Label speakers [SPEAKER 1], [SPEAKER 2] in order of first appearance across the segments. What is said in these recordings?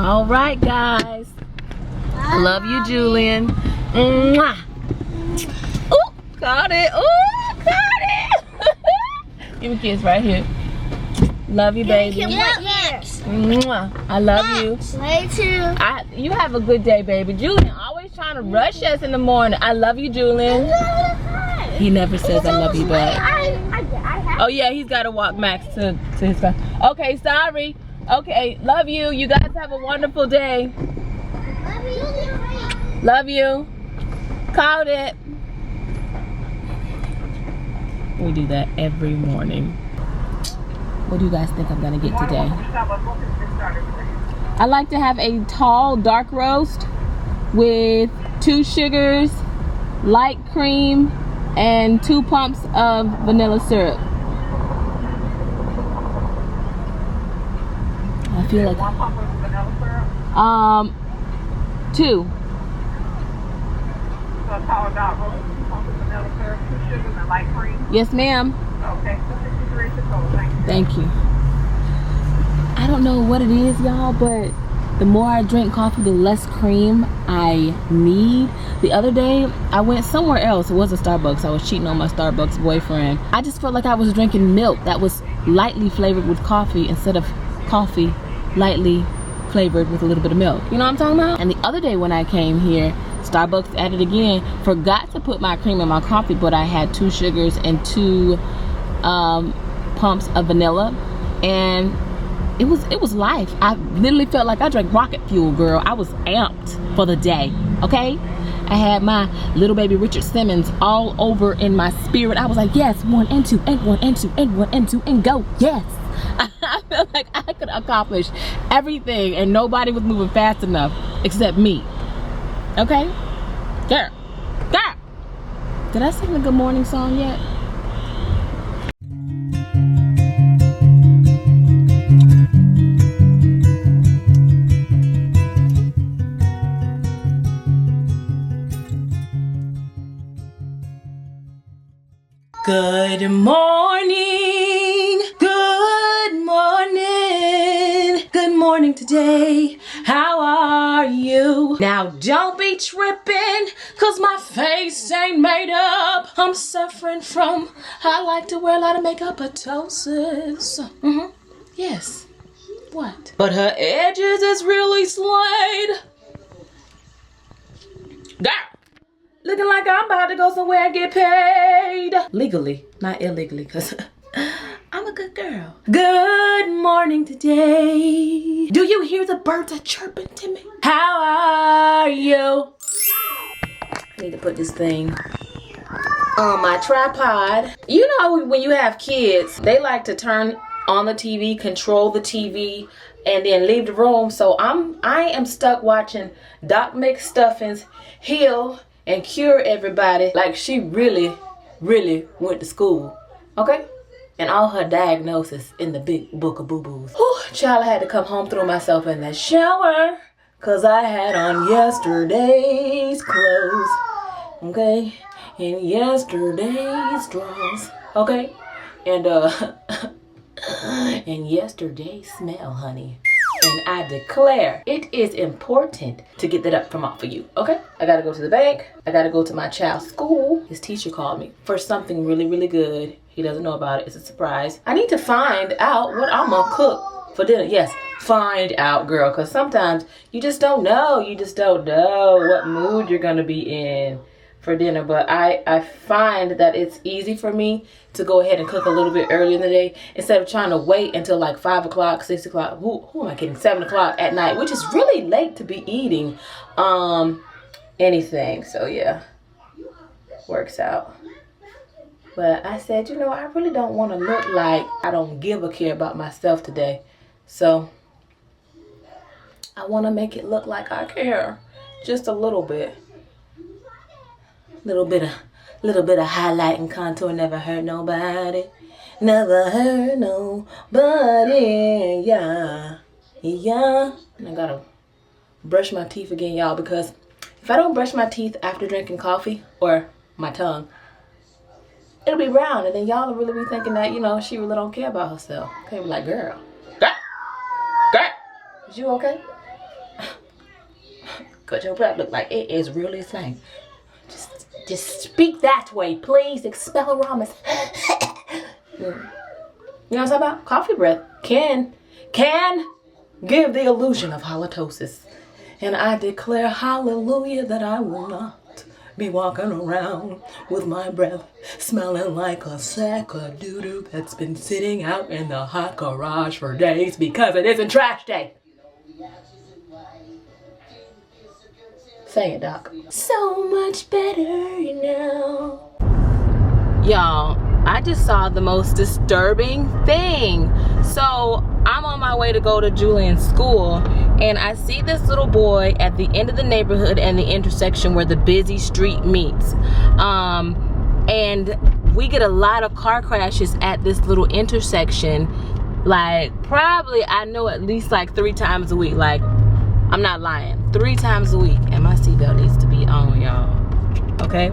[SPEAKER 1] All right, guys. I love you, Jullian. Mwah. Ooh, got it. Ooh, got it. Give me a kiss right here. Love you, baby. Mwah. I love you.
[SPEAKER 2] Slay too.
[SPEAKER 1] You have a good day, baby. Jullian always trying to rush us in the morning. I love you, Jullian. He never says I love you back. Oh yeah, he's got to walk Max to his car. Okay, sorry. Okay, love you. You guys have a wonderful day. Love you. Called it. We do that every morning. What do you guys think I'm gonna get today? I like to have a tall dark roast with 2 sugars, light cream, and 2 pumps of vanilla syrup. I feel like
[SPEAKER 3] 1 pump of vanilla syrup?
[SPEAKER 1] 2.
[SPEAKER 3] So it's all about roast, 2 pumps of vanilla syrup, 2 sugars, and light cream?
[SPEAKER 1] Yes, ma'am.
[SPEAKER 3] Okay, 263 to total.
[SPEAKER 1] Thank you. I don't know what it is, y'all, but the more I drink coffee, the less cream I need. The other day, I went somewhere else. It wasn't Starbucks. I was cheating on my Starbucks boyfriend. I just felt like I was drinking milk that was lightly flavored with coffee instead of coffee lightly flavored with a little bit of milk. You know what I'm talking about? And the other day when I came here, Starbucks at it again. Forgot to put my cream in my coffee, but I had 2 sugars and 2 pumps of vanilla, and it was life. I literally felt like I drank rocket fuel, girl. I was amped for the day. Okay, I had my little baby Richard Simmons all over in my spirit. I was like, yes, 1 and 2 and 1 and 2 and 1 and 2 and go. Yes. I felt like I could accomplish everything and nobody was moving fast enough except me. Okay, girl. Did I sing the good morning song yet? Good morning, good morning, good morning today. How are you? Now don't be tripping, cause my face ain't made up. I'm suffering from, I like to wear a lot of makeup, ptosis. Yes, what? But her edges is really slayed. Girl. Looking like I'm about to go somewhere and get paid. Legally, not illegally, because I'm a good girl. Good morning today. Do you hear the birds are chirping to me? How are you? I need to put this thing on my tripod. You know when you have kids, they like to turn on the TV, control the TV, and then leave the room. So I am stuck watching Doc McStuffins heal and cure everybody like she really went to school, okay? And all her diagnosis in the big book of boo-boos. Whew, child, I had to come home, throw myself in that shower, cause I had on yesterday's clothes, okay? And yesterday's drawers, okay? And and yesterday's smell, honey. And I declare it is important to get that up from off of you, okay? I gotta go to the bank. I gotta go to my child's school. His teacher called me for something really good. He doesn't know about it. It's a surprise. I need to find out what I'm gonna cook for dinner. Yes, find out, girl, because sometimes you just don't know. You just don't know what mood you're gonna be in for dinner. But I find that it's easy for me to go ahead and cook a little bit early in the day instead of trying to wait until like 5 o'clock, 6 o'clock. Who am I kidding? 7 o'clock at night, which is really late to be eating anything. So yeah, works out. But I said, you know, I really don't want to look like I don't give a care about myself today. So I want to make it look like I care just a little bit. Little bit of highlight and contour never hurt nobody. Never hurt nobody. Yeah. And I gotta brush my teeth again, y'all, because if I don't brush my teeth after drinking coffee, or my tongue, it'll be brown, and then y'all will really be thinking that, you know, she really don't care about herself. Okay, be like, girl, is you okay? Cause your breath look like it is really slang. Just speak that way, please. Expelliarmus. You know what I'm talking about? Coffee breath can give the illusion of halitosis. And I declare hallelujah that I will not be walking around with my breath smelling like a sack of doo-doo that's been sitting out in the hot garage for days because it isn't trash day. Say it, Doc. So much better, you know. Y'all, I just saw the most disturbing thing. So I'm on my way to go to Jullian's school, and I see this little boy at the end of the neighborhood and the intersection where the busy street meets. And we get a lot of car crashes at this little intersection. Like, probably, I know at least like 3 times a week. Like, I'm not lying. 3 times a week. And my seatbelt needs to be on, y'all. Okay?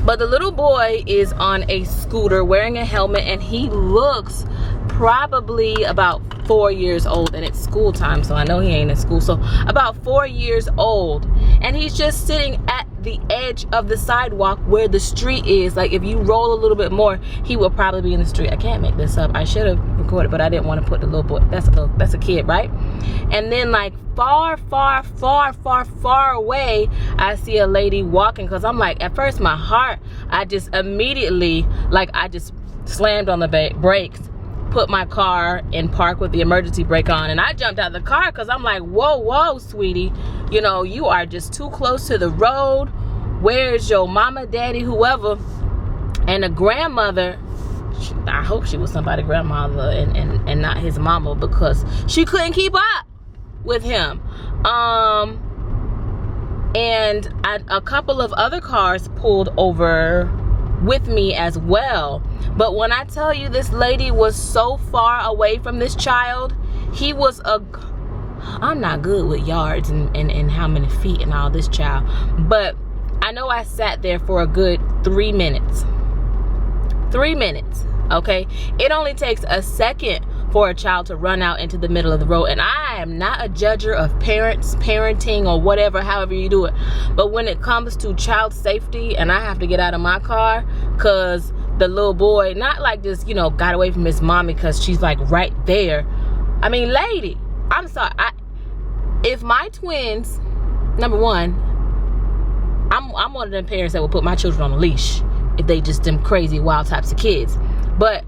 [SPEAKER 1] But the little boy is on a scooter wearing a helmet, and he looks probably about 4 years old, and it's school time, so I know he ain't in school. So about 4 years old, and he's just sitting at the edge of the sidewalk where the street is. Like, if you roll a little bit more, he will probably be in the street. I can't make this up. I should have recorded, but I didn't want to put the little boy. That's a kid, right? And then like far away, I see a lady walking, because I'm like, at first my heart, I just immediately, like, I just slammed on the brakes, put my car in park with the emergency brake on, and I jumped out of the car because I'm like, whoa, sweetie, you know, you are just too close to the road. Where's your mama, daddy, whoever? And the grandmother, I hope she was somebody's grandmother and not his mama, because she couldn't keep up with him. And a couple of other cars pulled over with me as well. But when I tell you, this lady was so far away from this child, he was I'm not good with yards and how many feet and all this, child, but I know I sat there for a good 3 minutes. 3 minutes, okay? It only takes a second for a child to run out into the middle of the road. And I am not a judger of parenting, or whatever, however you do it. But when it comes to child safety, and I have to get out of my car because the little boy, not like just, you know, got away from his mommy because she's like right there. I mean, lady, I'm sorry. If my twins, number one, I'm one of them parents that will put my children on a leash if they just them crazy wild types of kids. But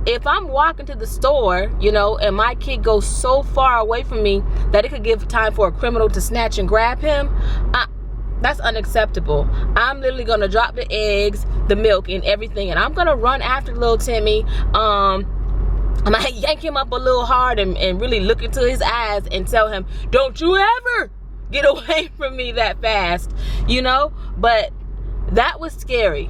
[SPEAKER 1] if I'm walking to the store, you know, and my kid goes so far away from me that it could give time for a criminal to snatch and grab him, that's unacceptable. I'm literally gonna drop the eggs, the milk, and everything, and I'm gonna run after little Timmy. I might yank him up a little hard and really look into his eyes and tell him, don't you ever get away from me that fast, you know? But that was scary.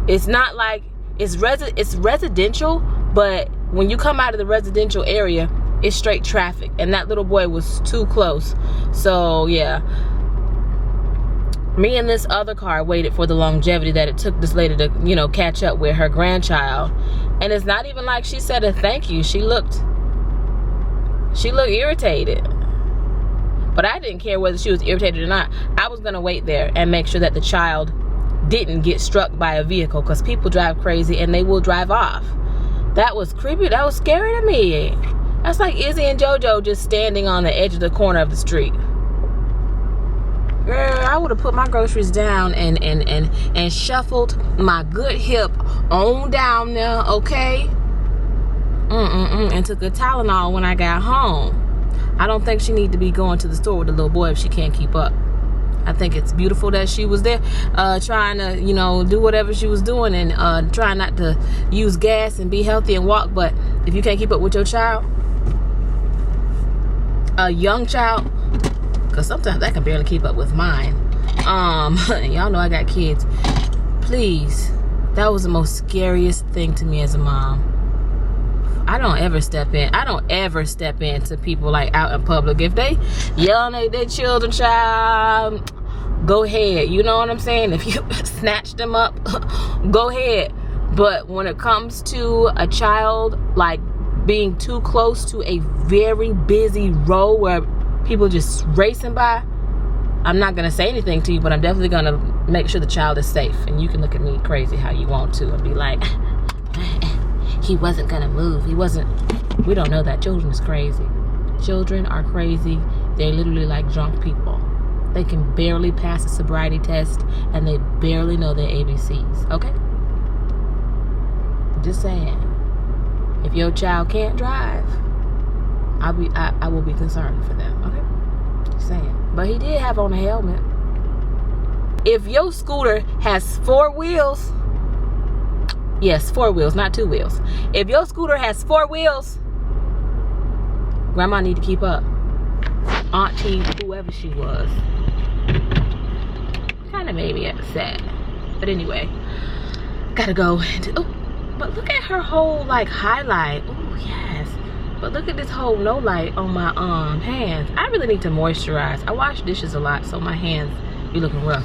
[SPEAKER 1] It's not like it's residential, but when you come out of the residential area, it's straight traffic, and that little boy was too close. So yeah, me and this other car waited for the longevity that it took this lady to, you know, catch up with her grandchild. And it's not even like she said a thank you. She looked irritated. But I didn't care whether she was irritated or not. I was gonna wait there and make sure that the child didn't get struck by a vehicle, because people drive crazy and they will drive off. That was creepy. That was scary to me. That's like Izzy and JoJo just standing on the edge of the corner of the street. Girl, I would have put my groceries down and shuffled my good hip on down there, okay? And took a Tylenol when I got home. I don't think she need to be going to the store with the little boy if she can't keep up. I think it's beautiful that she was there trying to, you know, do whatever she was doing and trying not to use gas and be healthy and walk. But if you can't keep up with your child, a young child, because sometimes I can barely keep up with mine. Y'all know I got kids. Please, that was the most scariest thing to me as a mom. I don't ever step in to people like out in public. If they yelling at their children, child, go ahead. You know what I'm saying? If you snatch them up, go ahead. But when it comes to a child like being too close to a very busy road where people just racing by, I'm not gonna say anything to you, but I'm definitely gonna make sure the child is safe. And you can look at me crazy how you want to and be like, he wasn't gonna move. He wasn't. We don't know that. Children is crazy. Children are crazy. They're literally like drunk people. They can barely pass a sobriety test and they barely know their ABCs. Okay? Just saying. If your child can't drive, I will be concerned for them. Okay? Just saying. But he did have on a helmet. If your scooter has 4 wheels, yes, 4 wheels, not 2 wheels. If your scooter has 4 wheels, grandma need to keep up. Auntie, whoever she was, kind of made me upset. But anyway, gotta go. Oh, but look at her whole like highlight. Oh yes. But look at this whole no light on my hands. I really need to moisturize. I wash dishes a lot, so my hands be looking rough.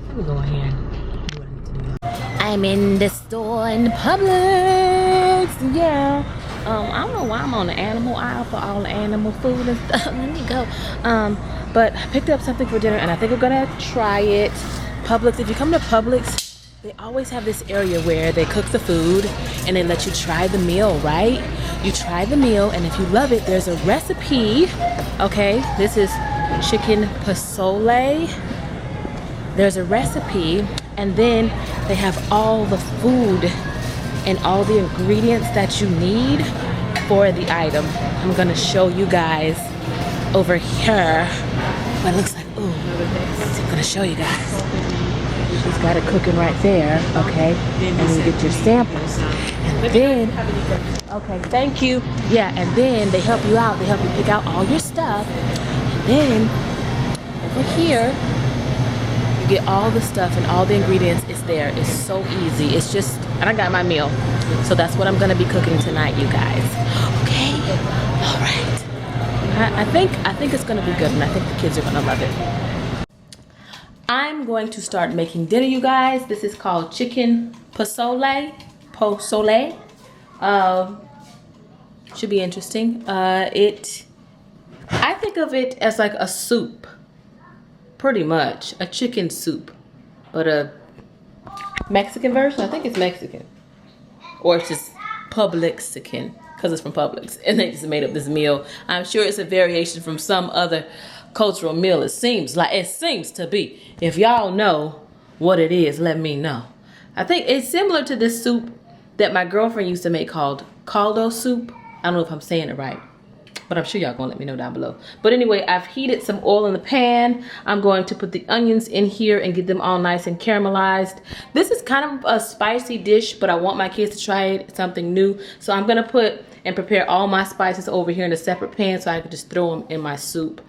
[SPEAKER 1] Let me go in here and do what I need to do. I'm in the store in the Publix. Yeah. I don't know why I'm on the animal aisle for all the animal food and stuff. Let me go. But I picked up something for dinner and I think we're gonna try it. Publix, if you come to Publix, they always have this area where they cook the food and they let you try the meal, right? You try the meal, and if you love it, there's a recipe. Okay, this is chicken posole. There's a recipe, and then they have all the food and all the ingredients that you need for the item. I'm gonna show you guys over here what it looks like. Ooh, I'm gonna show you guys. She's got it cooking right there, okay? And then you get your samples. And then, okay, thank you. Yeah, and then they help you out. They help you pick out all your stuff. And then, over here, you get all the stuff and all the ingredients is there. It's so easy. It's just, and I got my meal. So that's what I'm gonna be cooking tonight, you guys. Okay? All right. I think it's gonna be good, and I think the kids are gonna love it. I'm going to start making dinner, you guys. This is called chicken posole. Posole. Should be interesting. I think of it as like a soup. Pretty much. A chicken soup. But a Mexican version? I think it's Mexican. Or it's just Publixican. Because it's from Publix. And they just made up this meal. I'm sure it's a variation from some other cultural meal. It seems to be. If y'all know what it is, let me know. I think it's similar to this soup that my girlfriend used to make called caldo soup. I don't know if I'm saying it right, but I'm sure y'all gonna let me know down below. But anyway, I've heated some oil in the pan. I'm going to put the onions in here and get them all nice and caramelized. This is kind of a spicy dish, but I want my kids to try it, something new. So I'm gonna put and prepare all my spices over here in a separate pan so I can just throw them in my soup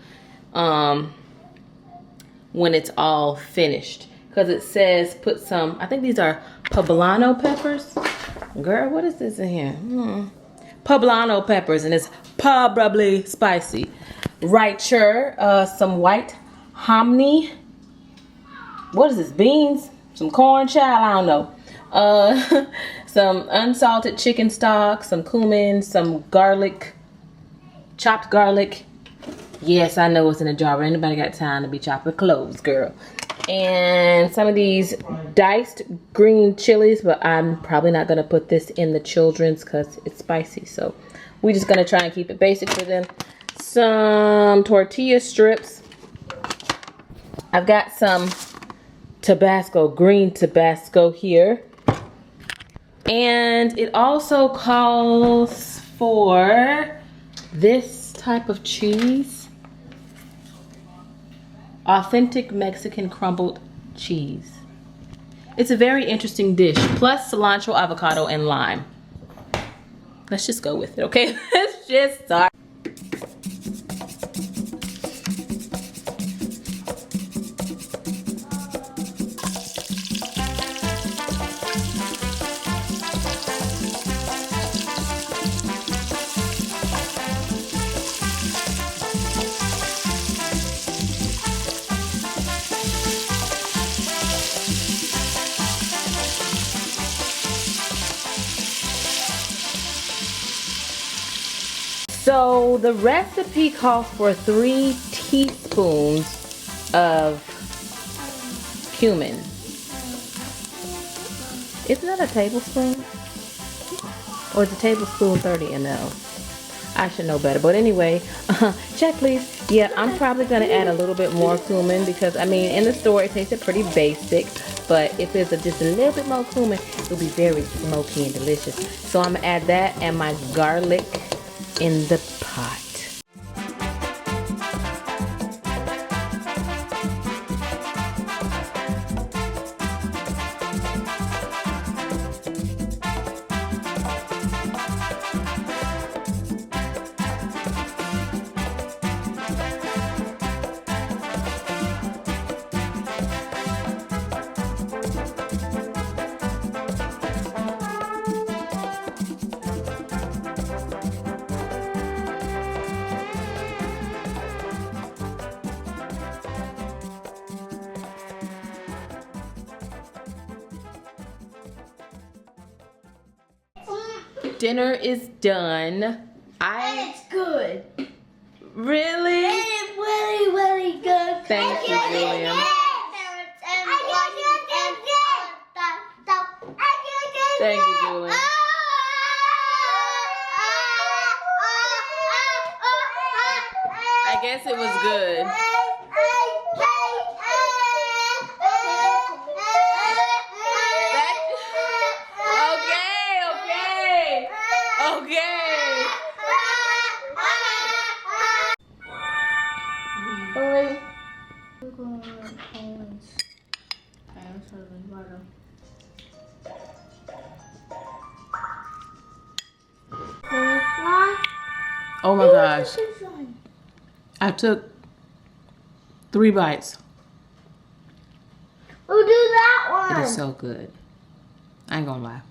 [SPEAKER 1] when it's all finished. Because it says put some, I think these are poblano peppers. Girl, what is this in here? Poblano peppers, and it's probably spicy. Right here, some white hominy. What is this, beans? Some corn, child, I don't know. Some unsalted chicken stock, some cumin, some garlic, chopped garlic. Yes, I know it's in a jar, but anybody got time to be chopping cloves, girl. And some of these diced green chilies, but I'm probably not gonna put this in the children's because it's spicy. So we're just gonna try and keep it basic for them. Some tortilla strips. I've got some Tabasco, green Tabasco here. And it also calls for this type of cheese. Authentic Mexican crumbled cheese. It's a very interesting dish. Plus cilantro, avocado, and lime. Let's just go with it, okay? Let's just start. So the recipe calls for 3 teaspoons of cumin. Isn't that a tablespoon? Or is a tablespoon 30 ml? I should know better. But anyway, check please. Yeah, I'm probably going to add a little bit more cumin because, I mean, in the store it tasted pretty basic. But if there's just a little bit more cumin, it'll be very smoky and delicious. So I'm going to add that and my garlic in the pot. Dinner is done.
[SPEAKER 2] It's good.
[SPEAKER 1] Really?
[SPEAKER 2] It's really, really good.
[SPEAKER 1] Thank you, Jullian. Thank you, Jullian. I guess it was good. Oh my gosh. I took 3 bites.
[SPEAKER 2] We'll do that one.
[SPEAKER 1] It is so good. I ain't gonna lie.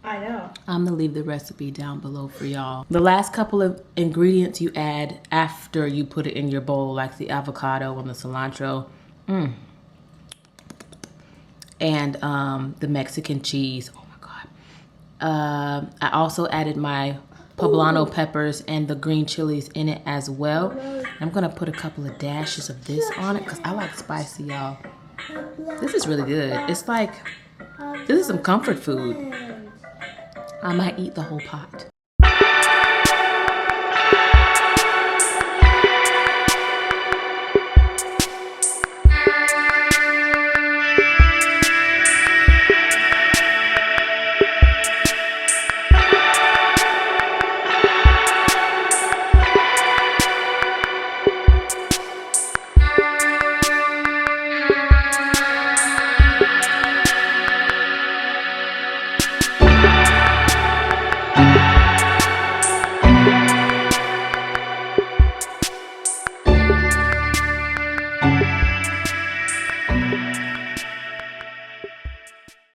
[SPEAKER 2] I know.
[SPEAKER 1] I'm gonna leave the recipe down below for y'all. The last couple of ingredients you add after you put it in your bowl, like the avocado and the cilantro. And the Mexican cheese. Oh my God. I also added my poblano peppers and the green chilies in it as well. I'm gonna put a couple of dashes of this on it because I like spicy, y'all. This is really good. It's like, this is some comfort food. I might eat the whole pot.